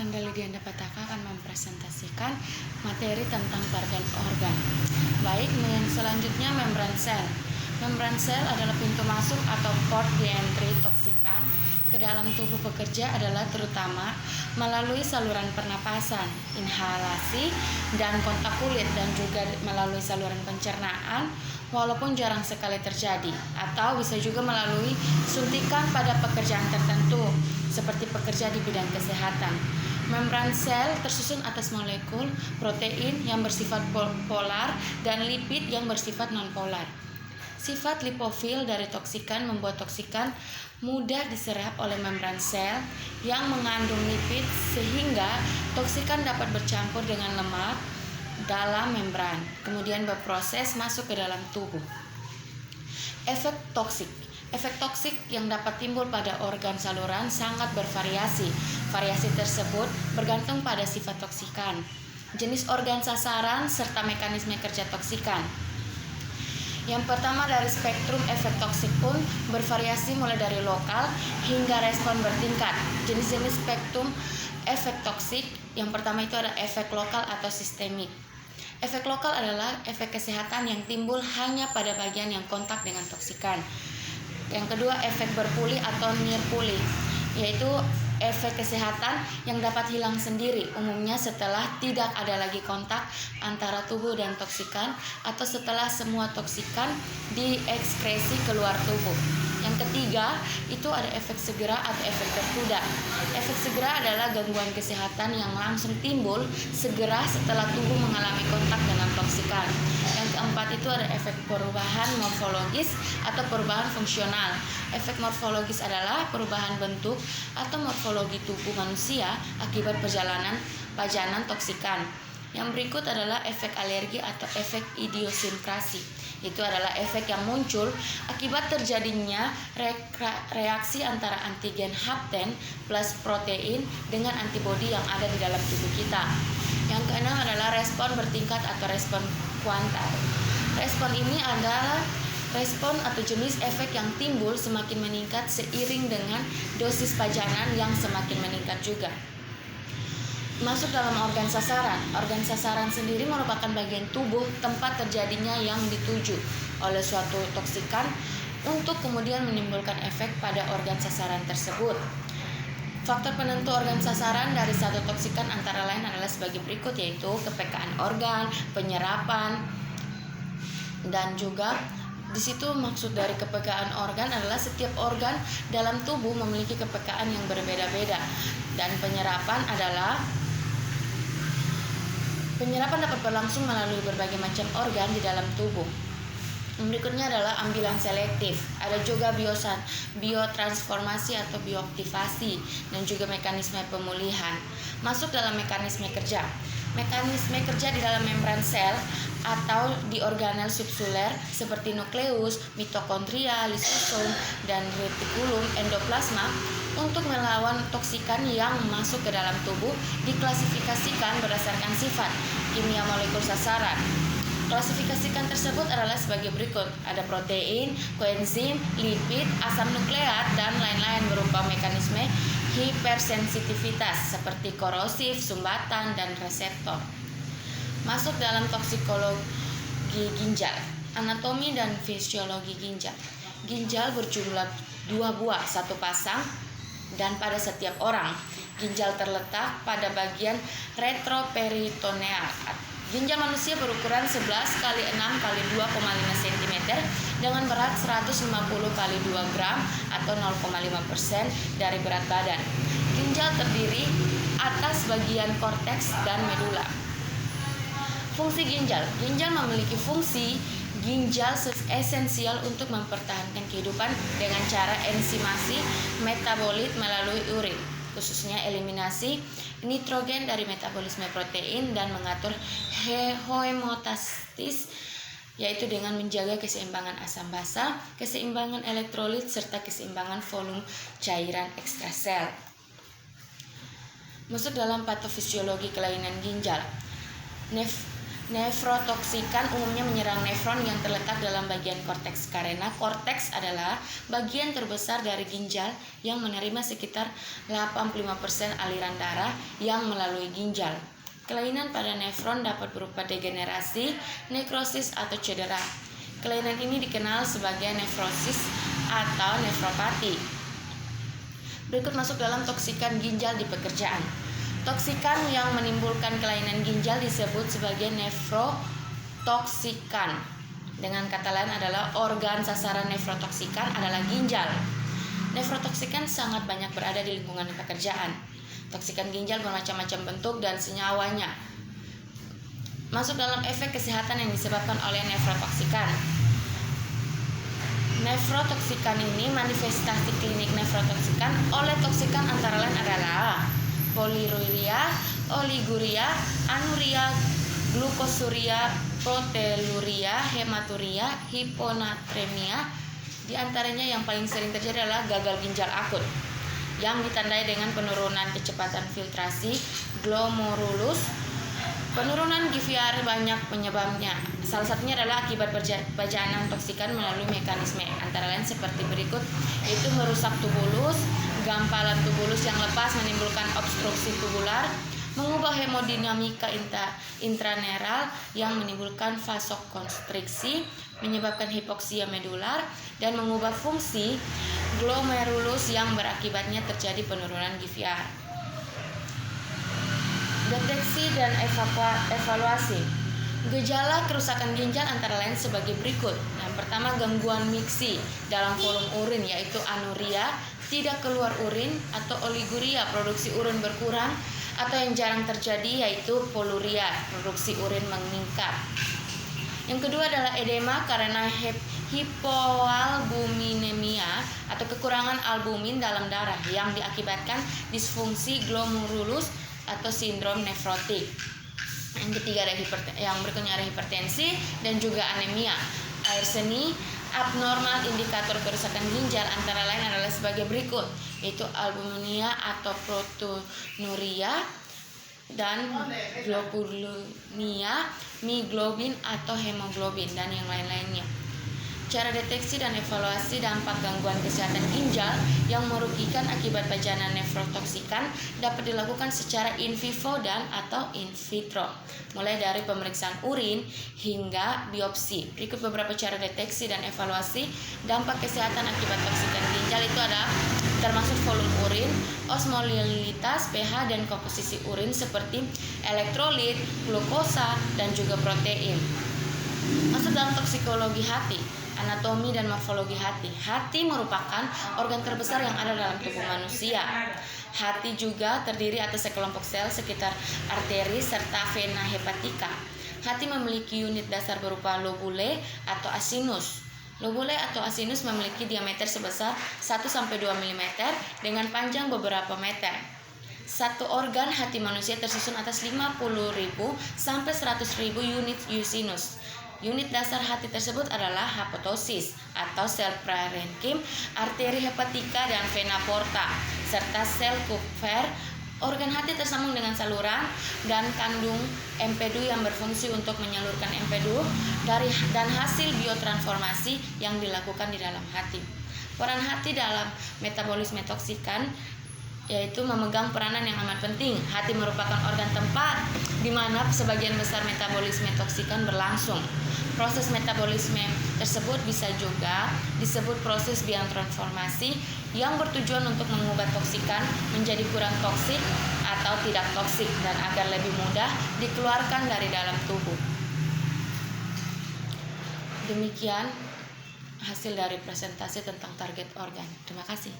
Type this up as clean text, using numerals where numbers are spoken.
Anda Lydia Pataka akan mempresentasikan materi tentang organ-organ. Baik, selanjutnya membran sel. Membran sel adalah pintu masuk atau port di entry toksikan ke dalam tubuh pekerja adalah terutama melalui saluran pernapasan, inhalasi, dan kontak kulit, dan juga melalui saluran pencernaan walaupun jarang sekali terjadi, atau bisa juga melalui suntikan pada pekerjaan tertentu seperti pekerja di bidang kesehatan. Membran sel tersusun atas molekul protein yang bersifat polar dan lipid yang bersifat nonpolar. Sifat lipofil dari toksikan membuat toksikan mudah diserap oleh membran sel yang mengandung lipid sehingga toksikan dapat bercampur dengan lemak dalam membran, kemudian berproses masuk ke dalam tubuh. Efek toksik. Efek toksik yang dapat timbul pada organ saluran sangat bervariasi. Variasi tersebut bergantung pada sifat toksikan, jenis organ sasaran, serta mekanisme kerja toksikan. Yang pertama, dari spektrum efek toksik pun bervariasi mulai dari lokal hingga respon bertingkat. Jenis-jenis spektrum efek toksik yang pertama itu ada efek lokal atau sistemik. Efek lokal adalah efek kesehatan yang timbul hanya pada bagian yang kontak dengan toksikan. Yang kedua, efek berpuli atau near puli, yaitu efek kesehatan yang dapat hilang sendiri, umumnya setelah tidak ada lagi kontak antara tubuh dan toksikan atau setelah semua toksikan diekskresi keluar tubuh. Yang ketiga, itu ada efek segera atau efek tertunda. Efek segera adalah gangguan kesehatan yang langsung timbul segera setelah tubuh mengalami kontak dengan toksikan. Yang keempat, itu ada efek perubahan morfologis atau perubahan fungsional. Efek morfologis adalah perubahan bentuk atau morfologi tubuh manusia akibat pajanan toksikan. Yang berikut adalah efek alergi atau efek idiosinkrasi. Itu adalah efek yang muncul akibat terjadinya reaksi antara antigen hapten plus protein dengan antibodi yang ada di dalam tubuh kita. Yang keenam adalah respon bertingkat atau respon kuantar. Respon ini adalah respon atau jenis efek yang timbul semakin meningkat seiring dengan dosis pajanan yang semakin meningkat juga. Masuk dalam organ sasaran. Organ sasaran sendiri merupakan bagian tubuh tempat terjadinya yang dituju oleh suatu toksikan untuk kemudian menimbulkan efek pada organ sasaran tersebut. Faktor penentu organ sasaran dari satu toksikan antara lain adalah sebagai berikut, yaitu kepekaan organ, penyerapan, dan juga di situ maksud dari kepekaan organ adalah setiap organ dalam tubuh memiliki kepekaan yang berbeda-beda, dan penyerapan dapat berlangsung melalui berbagai macam organ di dalam tubuh. Berikutnya adalah ambilan selektif. Ada juga biotransformasi atau bioaktivasi, dan juga mekanisme pemulihan. Masuk dalam mekanisme kerja. Mekanisme kerja di dalam membran sel atau di organel subseluler seperti nukleus, mitokondria, lisosom, dan retikulum endoplasma untuk melawan toksikan yang masuk ke dalam tubuh diklasifikasikan berdasarkan sifat kimia molekul sasaran. Klasifikasikan tersebut adalah sebagai berikut. Ada protein, koenzim, lipid, asam nukleat, dan lain-lain berupa mekanisme hipersensitivitas seperti korosif, sumbatan, dan reseptor. Masuk dalam toksikologi ginjal, anatomi dan fisiologi ginjal. Ginjal berjumlah 2 buah, 1 pasang, dan pada setiap orang. Ginjal terletak pada bagian retroperitoneal. Ginjal manusia berukuran 11 x 6 x 2,5 cm dengan berat 150 x 2 gram atau 0,5% dari berat badan. Ginjal terdiri atas bagian korteks dan medula. Fungsi ginjal. Ginjal memiliki fungsi ginjal esensial untuk mempertahankan kehidupan dengan cara enzimasi metabolit melalui urin, khususnya eliminasi nitrogen dari metabolisme protein dan mengatur homeostasis, yaitu dengan menjaga keseimbangan asam basa, keseimbangan elektrolit, serta keseimbangan volume cairan ekstrasel. Masuk dalam patofisiologi kelainan ginjal. Nefrotoksikan umumnya menyerang nefron yang terletak dalam bagian korteks karena korteks adalah bagian terbesar dari ginjal yang menerima sekitar 85% aliran darah yang melalui ginjal. Kelainan pada nefron dapat berupa degenerasi, nekrosis, atau cedera. Kelainan ini dikenal sebagai nefrosis atau nefropati. Berikut masuk dalam toksikan ginjal di pekerjaan. Toksikan yang menimbulkan kelainan ginjal disebut sebagai nefrotoksikan. Dengan kata lain adalah organ sasaran nefrotoksikan adalah ginjal. Nefrotoksikan sangat banyak berada di lingkungan pekerjaan. Toksikan ginjal bermacam-macam bentuk dan senyawanya. Masuk dalam efek kesehatan yang disebabkan oleh nefrotoksikan. Nefrotoksikan ini manifestasi klinik nefrotoksikan oleh toksikan antara lain adalah poliuria, oliguria, anuria, glukosuria, proteluria, hematuria, hiponatremia. Di antaranya yang paling sering terjadi adalah gagal ginjal akut yang ditandai dengan penurunan kecepatan filtrasi glomerulus. Penurunan GVR banyak penyebabnya. Salah satunya adalah akibat bacaan toksikan melalui mekanisme antara lain seperti berikut, yaitu merusak tubulus, gampalan tubulus yang lepas menimbulkan obstruksi tubular, mengubah hemodinamika intraneral yang menimbulkan vasokonstriksi, menyebabkan hipoksia medular, dan mengubah fungsi glomerulus yang berakibatnya terjadi penurunan GVR. Deteksi dan evaluasi. Gejala kerusakan ginjal antara lain sebagai berikut. Yang pertama, gangguan miksi dalam volume urin, yaitu anuria, tidak keluar urin, atau oliguria, produksi urin berkurang, atau yang jarang terjadi yaitu poluria, produksi urin meningkat. Yang kedua adalah edema karena hipoalbuminemia atau kekurangan albumin dalam darah yang diakibatkan disfungsi glomerulus atau sindrom nefrotik. Yang ketiga yang berikutnya ada hipertensi dan juga anemia. Air seni abnormal indikator kerusakan ginjal antara lain adalah sebagai berikut, yaitu albuminuria atau proteinuria dan globulinuria, mioglobin atau hemoglobin, dan yang lain-lainnya. Cara deteksi dan evaluasi dampak gangguan kesehatan ginjal yang merugikan akibat pajanan nefrotoksikan dapat dilakukan secara in vivo dan atau in vitro, mulai dari pemeriksaan urin hingga biopsi. Berikut beberapa cara deteksi dan evaluasi dampak kesehatan akibat toksikan ginjal itu adalah termasuk volume urin, osmolalitas, pH, dan komposisi urin seperti elektrolit, glukosa, dan juga protein. Masuk dalam toksikologi hati, anatomi dan morfologi hati. Hati merupakan organ terbesar yang ada dalam tubuh manusia. Hati juga terdiri atas sekelompok sel sekitar arteri serta vena hepatika. Hati memiliki unit dasar berupa lobule atau asinus. Lobule atau asinus memiliki diameter sebesar 1-2 mm dengan panjang beberapa meter. Satu organ hati manusia tersusun atas 50.000 sampai 100.000 unit sinus. Unit dasar hati tersebut adalah apotosis atau sel parenkim, arteri hepatika, dan vena porta, serta sel Kupffer. Organ hati tersambung dengan saluran dan kandung empedu yang berfungsi untuk menyalurkan empedu dan hasil biotransformasi yang dilakukan di dalam hati. Peran hati dalam metabolisme toksikan yaitu memegang peranan yang amat penting. Hati merupakan organ tempat di mana sebagian besar metabolisme toksikan berlangsung. Proses metabolisme tersebut bisa juga disebut proses biotransformasi yang bertujuan untuk mengubah toksikan menjadi kurang toksik atau tidak toksik dan agar lebih mudah dikeluarkan dari dalam tubuh. Demikian hasil dari presentasi tentang target organ. Terima kasih.